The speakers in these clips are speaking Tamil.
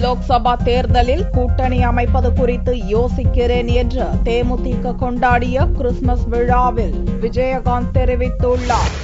லோக்சபா தேர்தலில் கூட்டணி அமைப்பது குறித்து யோசிக்கிறேன் என்று தேமுதிக கொண்டாடிய கிறிஸ்துமஸ் விழாவில் விஜயகாந்த் தெரிவித்துள்ளார்.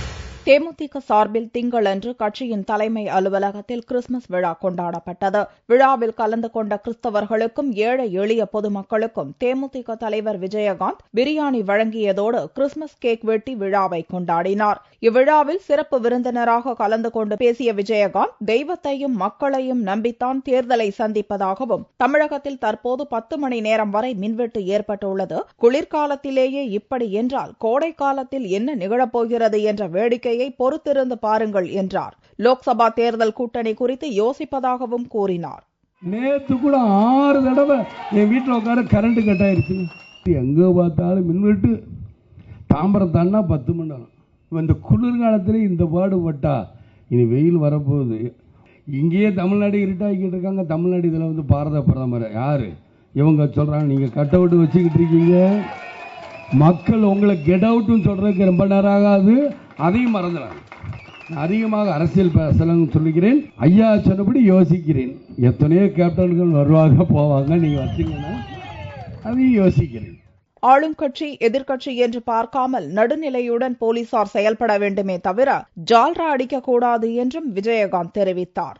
தேமுதிக சார்பில் திங்களன்று கட்சியின் தலைமை அலுவலகத்தில் கிறிஸ்துமஸ் விழா கொண்டாடப்பட்டது. விழாவில் கலந்து கொண்ட கிறிஸ்தவர்களுக்கும் ஏழை எளிய பொதுமக்களுக்கும் தேமுதிக தலைவர் விஜயகாந்த் பிரியாணி வழங்கியதோடு கிறிஸ்துமஸ் கேக் வெட்டி விழாவை கொண்டாடினார். இவ்விழாவில் சிறப்பு விருந்தினராக கலந்து கொண்டு பேசிய விஜயகாந்த், தெய்வத்தையும் மக்களையும் நம்பித்தான் தேர்தலை சந்திப்பதாகவும், தமிழகத்தில் தற்போது 10 மணி நேரம் வரை மின்வெட்டு ஏற்பட்டுள்ளது. குளிர்காலத்திலேயே இப்படி என்றால் கோடை காலத்தில் என்ன நிகழப்போகிறது என்ற வேடிக்கை பொறுத்திருந்து பாருங்கள் என்றார். லோக்சபா தேர்தல் கூட்டணி குறித்து யோசிப்பதாகவும் கூறினார். நேற்று கூட 6 தடவை என் வீட்டில் உட்கார கரண்ட் கட் ஆயிருச்சு. எங்க பார்த்தாலும் மின்வெட்டு. தாம்பரம் தாண்டா 10 மணி நேரம். இந்த குளிர்காலத்திலே இந்த பாடுபட்டா இனி வெயில் வரப்போகுது. இங்கேயே தமிழ்நாடு இருட்டாக்கிட்டு இருக்காங்க. தமிழ்நாடு இதில் பாரத பிரதமர் யாரு இவங்க சொல்றாங்க, நீங்க கட் அவுட் வச்சுக்கிட்டு இருக்கீங்க. மக்கள் உங்களை கெட் அவுட்னு சொல்றதுக்கு ரொம்ப நேரம் ஆகாது. அதையும் மறந்துடாங்க. அதிகமாக அரசியல் பேசலன்னு சொல்லுகிறேன். ஐயா சொன்னபடி யோசிக்கிறேன். எத்தனையோ கேப்டன்கள் வருவாங்க போவாங்க, நீங்க வச்சீங்கன்னா அதையும் யோசிக்கிறேன். ஆளும் கட்சி எதிர்க்கட்சி என்று பார்க்காமல் நடுநிலையுடன் போலீசார் செயல்பட வேண்டுமே தவிர ஜால்ரா அடிக்கக்கூடாது என்றும் விஜயகாந்த் தெரிவித்தார்.